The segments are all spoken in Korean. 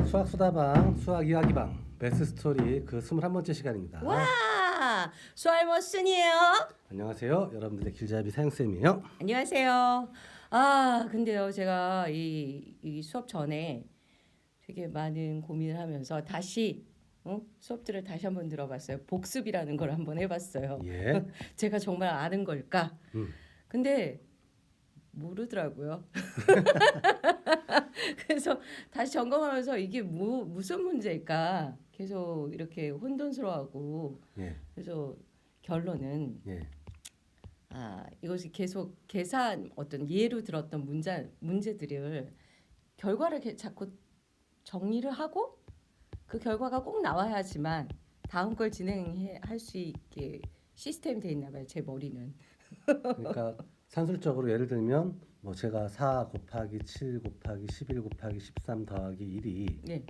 수학 수다방 수학 이야기방 베스트 스토리 그 21번째 시간입니다. 와, 수알머슨이에요. 안녕하세요. 여러분들의 길잡이 사영쌤이에요. 안녕하세요. 근데요, 제가 이 수업 전에 되게 많은 고민을 하면서 다시 수업들을 다시 한번 들어봤어요. 복습이라는 걸 한번 해봤어요. 예. 제가 정말 아는 걸까? 음. 근데 모르더라고요. 그래서 다시 점검하면서 이게 무슨 문제일까? 계속 이렇게 혼돈스러워하고 예. 그래서 결론은 예. 이것이 계속 계산 어떤 예로 들었던 문제들을 결과를 자꾸 정리를 하고 그 결과가 꼭 나와야지만 다음 걸 진행할 수 있게 시스템이 돼 있나 봐요. 제 머리는. 그러니까 산술적으로 예를 들면 뭐 제가 4 곱하기 7 곱하기 11 곱하기 13 더하기 1이 네,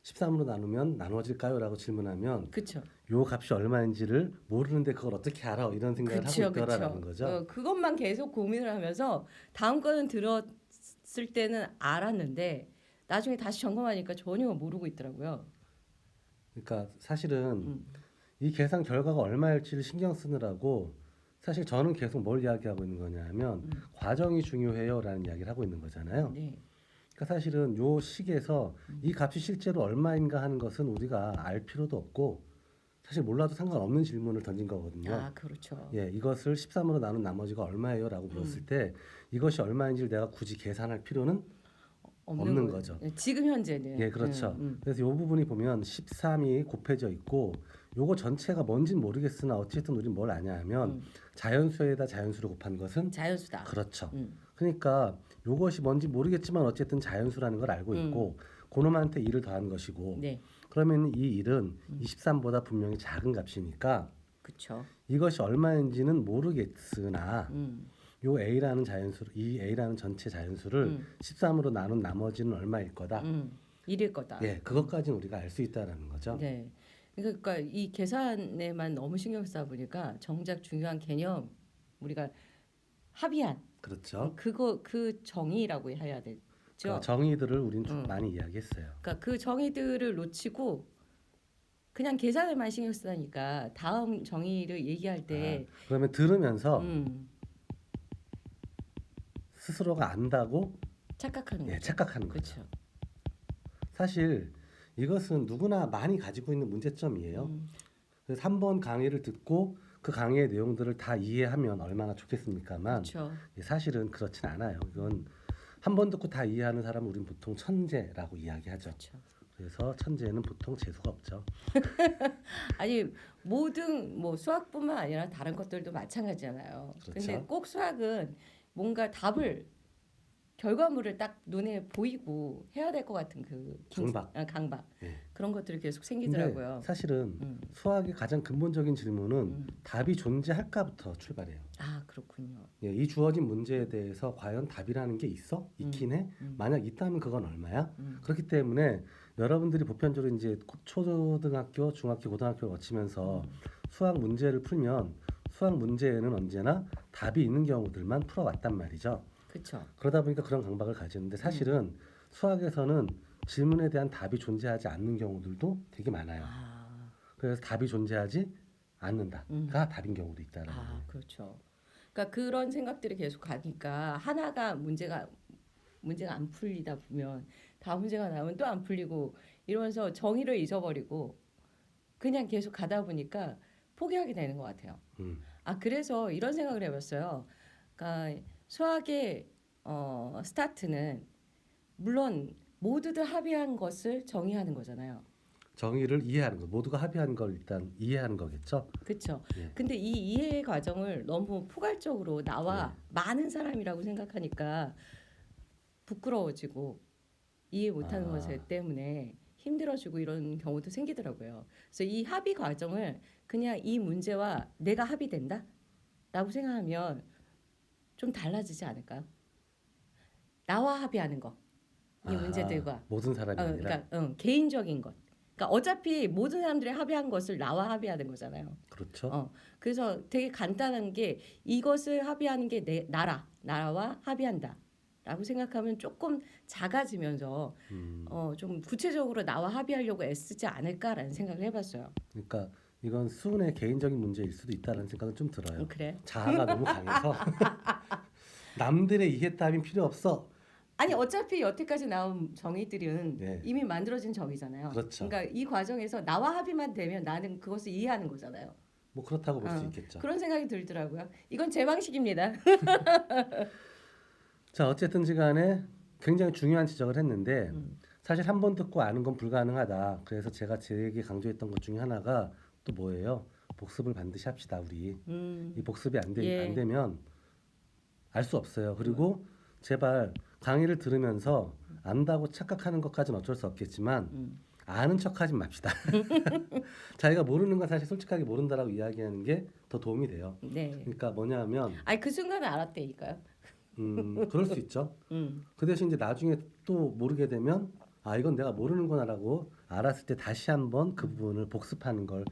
13으로 나누면 나눠질까요? 라고 질문하면 그렇죠. 요 값이 얼마인지를 모르는데 그걸 어떻게 알아? 이런 생각을 하고 있더라라는 거죠. 그것만 계속 고민을 하면서 다음 거는 들었을 때는 알았는데 나중에 다시 점검하니까 전혀 모르고 있더라고요. 그러니까 사실은 음, 이 계산 결과가 얼마일지를 신경 쓰느라고 사실 저는 계속 뭘 이야기하고 있는 거냐면 과정이 중요해요라는 이야기를 하고 있는 거잖아요. 네, 그러니까 사실은 요 식에서 이 값이 실제로 얼마인가 하는 것은 우리가 알 필요도 없고 사실 몰라도 상관없는 질문을 던진 거거든요. 그렇죠. 예, 이것을 13으로 나눈 나머지가 얼마예요라고 물었을 때 이것이 얼마인지를 내가 굳이 계산할 필요는 없는 거죠. 지금 현재는. 예, 그렇죠. 그래서 이 부분이 보면 13이 곱해져 있고 요거 전체가 뭔진 모르겠으나 어쨌든 우린 뭘 아냐 하면 자연수에다 자연수를 곱한 것은 자연수다. 그렇죠. 음. 그러니까 요것이 뭔지 모르겠지만 어쨌든 자연수라는 걸 알고 있고 그놈한테 1을 더한 것이고 네, 그러면 이 1은 23보다 분명히 작은 값이니까 그렇죠. 이것이 얼마인지는 모르겠으나 음, 요 A라는 자연수를 이 A라는 전체 자연수를 13으로 나눈 나머지는 얼마일 거다. 일일 거다. 예, 그것까지는 우리가 알 수 있다라는 거죠. 네. 그러니까 이 계산에만 너무 신경 쓰다 보니까 정작 중요한 개념 우리가 합의한 그렇죠. 그 정의라고 해야 되죠. 그러니까 정의들을 우리는 좀 많이 이야기했어요. 그러니까 그 정의들을 놓치고 그냥 계산에만 신경 쓰다니까 다음 정의를 얘기할 때 그러면 들으면서 음, 스스로가 안다고 착각하는 거죠. 착각하는 거죠. 그렇죠. 사실 이것은 누구나 많이 가지고 있는 문제점이에요. 그래서 한 번 강의를 듣고 그 강의의 내용들을 다 이해하면 얼마나 좋겠습니까만 그렇죠. 사실은 그렇진 않아요. 이건 한 번 듣고 다 이해하는 사람은 우린 보통 천재라고 이야기하죠. 그렇죠. 그래서 천재는 보통 재수가 없죠. 아니 모든 뭐 수학뿐만 아니라 다른 것들도 마찬가지잖아요. 그렇죠. 근데 꼭 수학은 뭔가 답을 결과물을 딱 눈에 보이고 해야 될 것 같은 강박 예. 그런 것들이 계속 근데 생기더라고요. 사실은 수학의 가장 근본적인 질문은 답이 존재할까부터 출발해요. 그렇군요. 예, 이 주어진 문제에 대해서 과연 답이라는 게 있어? 있긴 해? 만약 있다면 그건 얼마야? 그렇기 때문에 여러분들이 보편적으로 이제 초등학교, 중학교, 고등학교를 거치면서 수학 문제를 풀면 수학 문제에는 언제나 답이 있는 경우들만 풀어왔단 말이죠. 그렇죠. 그러다 보니까 그런 강박을 가지는데 사실은 수학에서는 질문에 대한 답이 존재하지 않는 경우들도 되게 많아요. 그래서 답이 존재하지 않는다가 답인 경우도 있다라는 거예요. 그렇죠. 그러니까 그런 생각들이 계속 가니까 하나가 문제가 안 풀리다 보면 다음 문제가 나오면 또 안 풀리고 이러면서 정의를 잊어버리고 그냥 계속 가다 보니까 포기하게 되는 것 같아요. 그래서 이런 생각을 해봤어요. 그러니까 수학의 스타트는 물론 모두들 합의한 것을 정의하는 거잖아요. 정의를 이해하는 거, 모두가 합의한 걸 일단 이해하는 거겠죠. 그렇죠. 예. 근데 이 이해 과정을 너무 포괄적으로 나와 많은 사람이라고 생각하니까 부끄러워지고 이해 못하는 것 때문에 힘들어지고 이런 경우도 생기더라고요. 그래서 이 합의 과정을 그냥 이 문제와 내가 합의된다? 라고 생각하면 좀 달라지지 않을까요? 나와 합의하는 거. 이 문제들과 모든 사람이 아니라 그러니까 개인적인 것. 그러니까 어차피 모든 사람들이 합의한 것을 나와 합의하는 거잖아요. 그렇죠. 그래서 되게 간단한 게 이것을 합의하는 게 나라와 합의한다. 라고 생각하면 조금 작아지면서 음. 좀 구체적으로 나와 합의하려고 애쓰지 않을까라는 생각을 해봤어요. 그러니까 이건 수은의 개인적인 문제일 수도 있다는 생각은 좀 들어요. 그래. 자아가 너무 강해서 남들의 이해 따윈 필요 없어. 아니 어차피 여태까지 나온 정의들은 네. 이미 만들어진 정의잖아요. 그렇죠. 그러니까 이 과정에서 나와 합의만 되면 나는 그것을 이해하는 거잖아요. 뭐 그렇다고 볼 수 어, 있겠죠. 그런 생각이 들더라고요. 이건 제 방식입니다. 자, 어쨌든지 간에 굉장히 중요한 지적을 했는데 음. 사실 한 번 듣고 아는 건 불가능하다. 그래서 제가 제게 강조했던 것 중에 하나가 또 뭐예요? 복습을 반드시 합시다, 우리. 이 복습이 안 예. 되면 알 수 없어요. 그리고 제발 강의를 들으면서 안다고 착각하는 것까지는 어쩔 수 없겠지만 아는 척하지 맙시다. 자기가 모르는 건 사실 솔직하게 모른다라고 이야기하는 게 더 도움이 돼요. 네. 그러니까 뭐냐면 아니 그 순간에 알았다니까요. 그럴 수 있죠. 음. 그 대신 이제 나중에 또 모르게 되면 아 이건 내가 모르는구나라고 알았을 때 다시 한번 그 부분을 복습하는 걸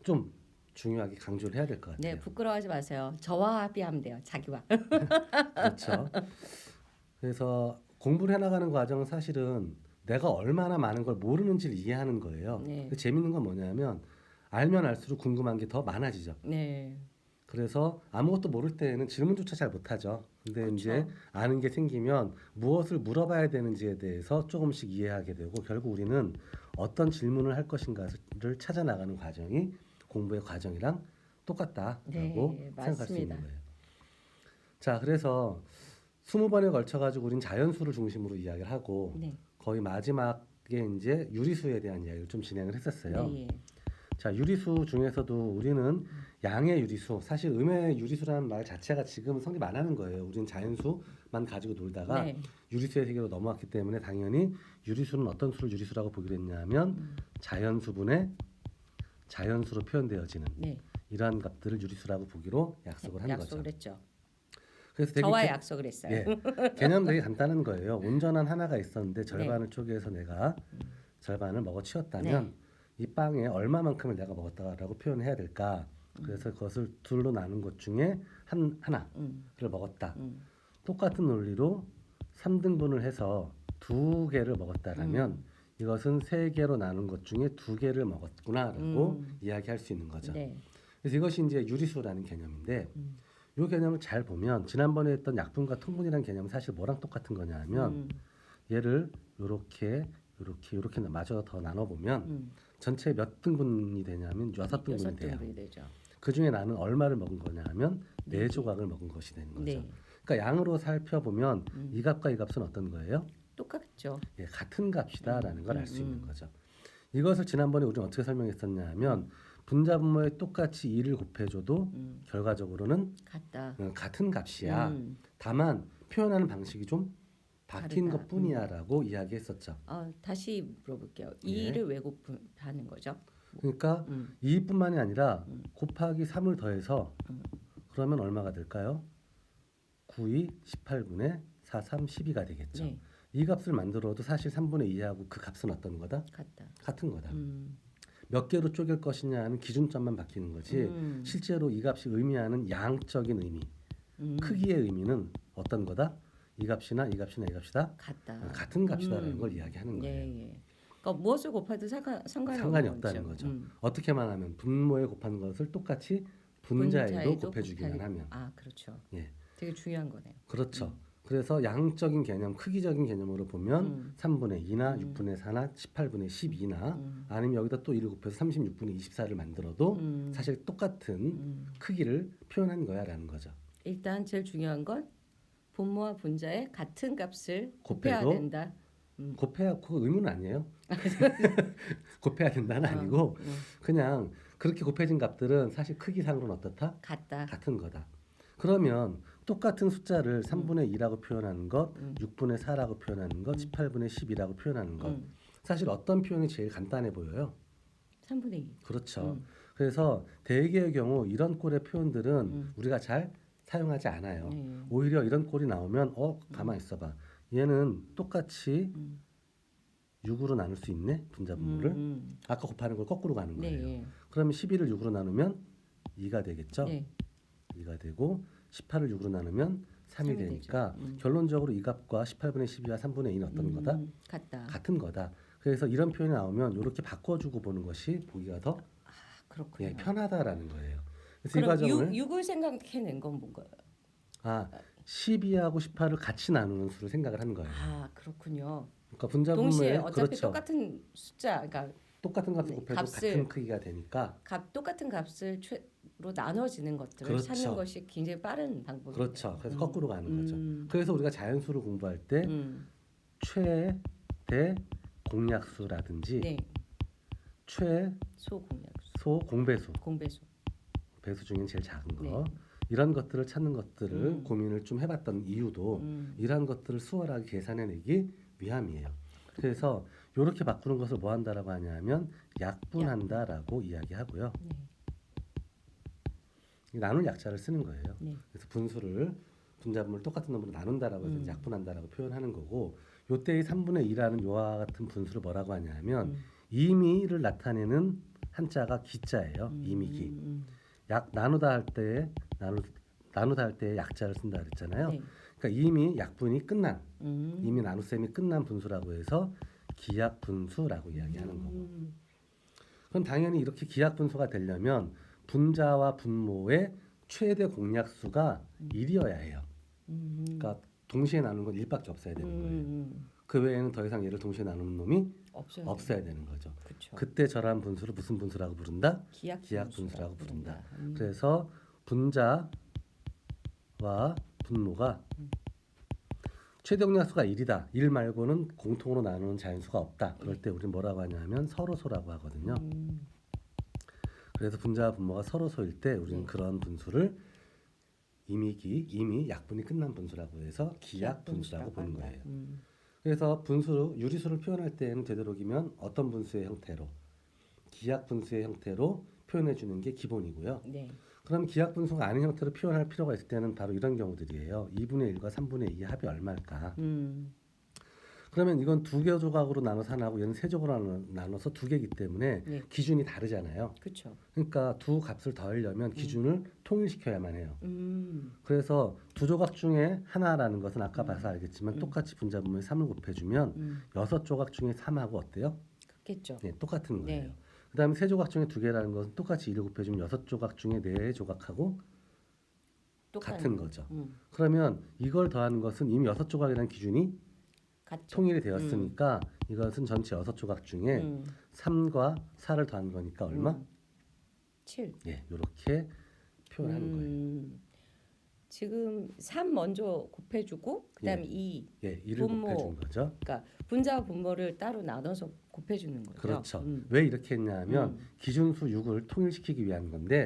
좀 중요하게 강조를 해야 될 것 같아요. 네, 부끄러워하지 마세요. 저와 합의하면 돼요. 자기와. 그렇죠. 그래서 공부를 해나가는 과정은 사실은 내가 얼마나 많은 걸 모르는지를 이해하는 거예요. 네. 근데 재밌는 건 뭐냐면 알면 알수록 궁금한 게 더 많아지죠. 네. 그래서 아무것도 모를 때에는 질문조차 잘 못하죠. 근데 그쵸. 이제 아는 게 생기면 무엇을 물어봐야 되는지에 대해서 조금씩 이해하게 되고 결국 우리는 어떤 질문을 할 것인가를 찾아 나가는 과정이 공부의 과정이랑 똑같다라고 네, 생각할 수 맞습니다. 있는 거예요. 자, 그래서 20번에 걸쳐 가지고 우린 자연수를 중심으로 이야기를 하고 네. 거의 마지막에 이제 유리수에 대한 이야기를 좀 진행을 했었어요. 네. 자, 유리수 중에서도 우리는 양의 유리수, 사실 음의 유리수라는 말 자체가 지금 성립 안 하는 거예요. 우리는 자연수만 가지고 놀다가 네. 유리수의 세계로 넘어왔기 때문에 당연히 유리수는 어떤 수를 유리수라고 보기로 했냐면 자연수분의 자연수로 표현되어지는 네. 이러한 값들을 유리수라고 보기로 약속을 한 약속을 거죠. 했죠. 그래서 되게 저와 약속을 했어요. 예, 개념 되게 간단한 거예요. 온전한 하나가 있었는데 절반을 쪼개서 내가 절반을 먹어치웠다면 네. 이 빵에 얼마만큼을 내가 먹었다라고 표현해야 될까? 그래서 그것을 둘로 나눈 것 중에 하나를 먹었다. 똑같은 논리로 3등분을 해서 2개를 먹었다라면 이것은 3개로 나눈 것 중에 2개를 먹었구나라고 이야기할 수 있는 거죠. 네. 그래서 이것이 이제 유리수라는 개념인데 이 개념을 잘 보면 지난번에 했던 약분과 통분이라는 개념은 사실 뭐랑 똑같은 거냐 하면 얘를 요렇게 마저 더 나눠 보면 전체 몇 등분이 되냐면 6등분이 돼요. 6등분이 되죠. 그 중에 나는 얼마를 먹은 거냐 하면 4조각을 먹은 것이 되는 거죠. 네. 그러니까 양으로 살펴보면 이 값과 이 값은 어떤 거예요? 똑같죠. 예, 같은 값이다라는 걸 알 수 있는 거죠. 이것을 지난번에 우리는 어떻게 설명했었냐 하면 분자분모에 똑같이 2를 곱해줘도 결과적으로는 같다. 같은 값이야. 다만 표현하는 방식이 좀 바뀐 다르다. 것뿐이야라고 이야기했었죠. 다시 물어볼게요. 예. 2를 왜 곱하는 거죠? 그러니까 2뿐만이 아니라 곱하기 3을 더해서 그러면 얼마가 될까요? 9이 18분의 4, 3, 12가 되겠죠. 네. 이 값을 만들어도 사실 3분의 2하고 그 값은 어떤 거다? 같다. 같은 거다. 몇 개로 쪼갤 것이냐는 기준점만 바뀌는 거지 실제로 이 값이 의미하는 양적인 의미, 크기의 의미는 어떤 거다? 이 값이나 이 값이나 이 값이 다 같다. 같은 값이다라는 걸 이야기하는 거예요. 예, 예. 그러니까 무엇을 곱해도 상관이 상관이 없다는 거죠. 어떻게만 하면 분모에 곱한 것을 똑같이 분자에도 곱해주기만 하면. 그렇죠. 예, 되게 중요한 거네요. 그렇죠. 그래서 양적인 개념, 크기적인 개념으로 보면 3분의 2나 6분의 4나 18분의 12나 아니면 여기다 또 1을 곱해서 36분의 24를 만들어도 사실 똑같은 크기를 표현한 거야라는 거죠. 일단 제일 중요한 건 분모와 분자의 같은 값을 곱해야 곱해도 된다. 곱해야 그거 의무는 아니에요. 곱해야 된다는 아니고 그냥 그렇게 곱해진 값들은 사실 크기상으로는 어떻다? 같다. 같은 거다. 그러면 똑같은 숫자를 3분의 2라고 표현하는 것, 6분의 4라고 표현하는 것, 18분의 10이라고 표현하는 것. 사실 어떤 표현이 제일 간단해 보여요? 3분의 2. 그렇죠. 그래서 대개의 경우 이런 꼴의 표현들은 우리가 잘 사용하지 않아요. 오히려 이런 꼴이 나오면 가만 있어봐. 얘는 똑같이 6으로 나눌 수 있네 분자분모를. 아까 곱하는 걸 거꾸로 가는 거예요. 네. 그러면 12를 6으로 나누면 2가 되겠죠. 네. 2가 되고 18을 6으로 나누면 3이 되니까 결론적으로 이 값과 18분의 12와 3분의 2는 어떤 거다? 같다. 같은 거다. 그래서 이런 표현이 나오면 이렇게 바꿔주고 보는 것이 보기가 더 그렇군요. 예, 편하다라는 거예요. 그래서 이 그럼 과정을 6을 생각해낸 건 뭔가요? 12하고 18을 같이 나누는 수를 생각을 한 거예요. 그렇군요. 그러니까 분자분모에 동시에 어차피 그렇죠. 똑같은 숫자, 그러니까 똑같은 값을 곱해도 값을- 같은 크기가 되니까 똑같은 값을 로 나눠지는 것들을 그렇죠. 찾는 것이 굉장히 빠른 방법이에요. 그렇죠. 그래서 거꾸로 가는 거죠. 음. 그래서 우리가 자연수를 공부할 때 최대 공약수라든지 네. 최소 소공약수, 공배수, 공배수. 배수 중에 제일 작은 거 네. 이런 것들을 찾는 것들을 고민을 좀 해봤던 이유도 이러한 것들을 수월하게 계산해내기 위함이에요. 그래서 이렇게 바꾸는 것을 뭐 한다라고 하냐면 약분한다라고 이야기하고요. 나눌 약자를 쓰는 거예요. 네. 그래서 분자분모를 똑같은 놈으로 나눈다라고 해서 약분한다라고 표현하는 거고 요때의 3분의 2라는 요와 같은 분수를 뭐라고 하냐면 임의를 나타내는 한자가 기자예요. 임의기. 나누다 할 때 약자를 쓴다 그랬잖아요. 네. 그러니까 이미 약분이 끝난 이미 나눗셈이 끝난 분수라고 해서 기약분수라고 이야기하는 거고. 그럼 당연히 이렇게 기약분수가 되려면 분자와 분모의 최대 공약수가 1이어야 해요. 그러니까 동시에 나누는 건 1밖에 없어야 되는 거예요. 그 외에는 더 이상 얘를 동시에 나누는 놈이 없어야 되는 거죠. 그쵸. 그때 저러한 분수를 무슨 분수라고 부른다? 기약분수라고 부른다. 그래서 분자와 분모가 최대 공약수가 1이다. 1 말고는 공통으로 나누는 자연수가 없다. 그럴 때 우리는 뭐라고 하냐면 서로소라고 하거든요. 그래서 분자와 분모가 서로소일 때 우리는 그런 분수를 이미 약분이 끝난 분수라고 해서 기약분수라고 보는 거예요. 그래서 유리수를 표현할 때에는 되도록이면 어떤 분수의 형태로 기약분수의 형태로 표현해 주는 게 기본이고요. 네. 그럼 기약분수가 아닌 형태로 표현할 필요가 있을 때는 바로 이런 경우들이에요. 2분의 1과 3분의 2의 합이 얼마일까? 그러면 이건 두 개 조각으로 나눠서 하나고 얘는 세 조각으로 나눠서 두 개이기 때문에 네. 기준이 다르잖아요. 그렇죠. 그러니까 두 값을 더하려면 기준을 통일시켜야만 해요. 음. 그래서 두 조각 중에 하나라는 것은 아까 봐서 알겠지만 똑같이 분자분모에 3을 곱해주면 6조각 중에 3하고 어때요? 그렇겠죠. 네, 똑같은 거예요. 네. 그 다음에 세 조각 중에 두 개라는 것은 똑같이 1을 곱해주면 6조각 중에 4조각하고 같은 거죠. 그러면 이걸 더하는 것은 이미 6조각이라는 기준이 같죠. 통일이 되었으니까 이것은 전체 6조각 중에 3과 4를 더한 거니까 얼마? 7. 예, 이렇게 표현하는 거예요. 지금 3 먼저 곱해주고 그다음에 2. 예, 2를 분모. 곱해준 거죠. 그러니까 분자와 분모를 따로 나눠서 곱해주는 거죠. 그렇죠. 왜 이렇게 했냐면 기준수 6을 통일시키기 위한 건데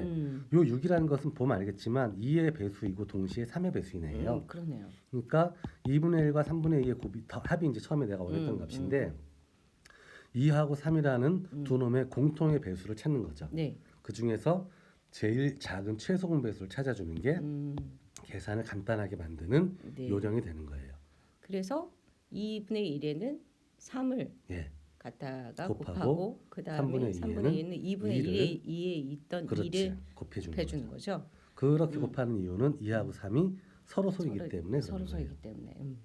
요 6이라는 것은 보면 알겠지만 2의 배수이고 동시에 3의 배수이네요. 그러네요. 그러니까 2분의 1과 3분의 2의 합이 이제 처음에 내가 원했던 값인데 2하고 3이라는 두 놈의 공통의 배수를 찾는 거죠. 네. 그 중에서 제일 작은 최소 공배수를 찾아주는 게 계산을 간단하게 만드는 네. 요령이 되는 거예요. 그래서 2분의 1에는 3을 예, 갖다가 곱하고 곱하고 그다음에 3분의 3분의 2에는 2분의 2에 있던 그렇지. 2를 곱해주는 곱해주는 거죠. 거죠. 그렇게 곱하는 이유는 2하고 3이 서로소이기 때문에 그런 서로소이기 거예요. 때문에.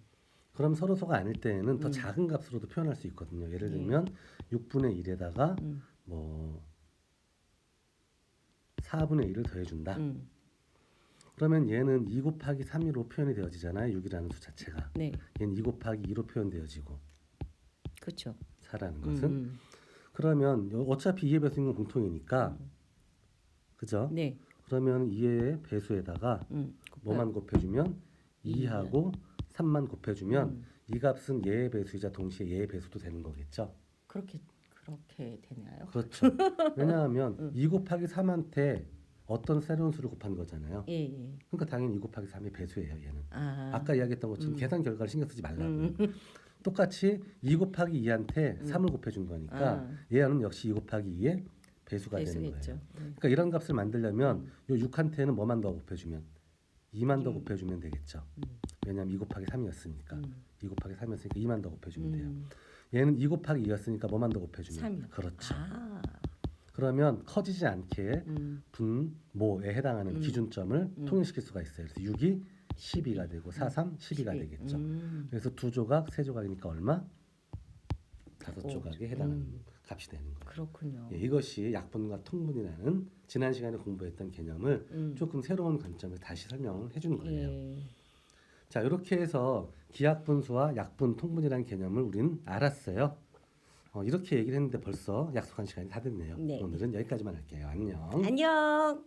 그럼 서로소가 아닐 때에는 더 작은 값으로도 표현할 수 있거든요. 예를 들면 6분의 1에다가 뭐 4분의 1을 더해준다. 그러면 얘는 2 곱하기 3으로 표현이 되어지잖아요. 6이라는 수 자체가. 네. 얘는 2 곱하기 2로 표현되어지고 그렇죠. 4라는 것은. 그러면 어차피 2의 배수인 건 공통이니까 그죠? 네. 그러면 2의 배수에다가 뭐만 곱해주면 2하고 3만 곱해주면 이 값은 얘의 배수이자 동시에 얘의 배수도 되는 거겠죠. 그렇게 되나요? 그렇죠. 왜냐하면 2 곱하기 3한테 어떤 새로운 수를 곱한 거잖아요. 예, 예. 그러니까 당연히 2 곱하기 3의 배수예요. 얘는. 아. 아까 이야기했던 것처럼 계산 결과를 신경 쓰지 말라고요. 똑같이 2 곱하기 2한테 3을 곱해준 거니까 얘는 역시 2 곱하기 2의 배수가 되는 배수겠죠. 거예요. 그러니까 이런 값을 만들려면 요 6한테는 뭐만 더 곱해주면 2만 더 곱해주면 되겠죠. 왜냐하면 2 곱하기 3이었으니까 2 곱하기 3이었으니까 2만 더 곱해주면 돼요. 얘는 2 곱하기 2였으니까 뭐만 더 곱해주면 3이요. 그렇죠. 아. 그러면 커지지 않게 분모에 해당하는 기준점을 통일시킬 수가 있어요. 그래서 6이 12가 되고 4, 3, 12가 12. 되겠죠. 그래서 두 조각, 세 조각이니까 얼마? 다섯 조각에 해당하는 값이 되는 거예요. 그렇군요. 예, 이것이 약분과 통분이라는 지난 시간에 공부했던 개념을 조금 새로운 관점에서 다시 설명을 해주는 거예요. 예. 자, 이렇게 해서 기하분수와 약분, 통분이라는 개념을 우리는 알았어요. 이렇게 얘기를 했는데 벌써 약속한 시간이 다 됐네요. 네. 오늘은 여기까지만 할게요. 안녕. 안녕.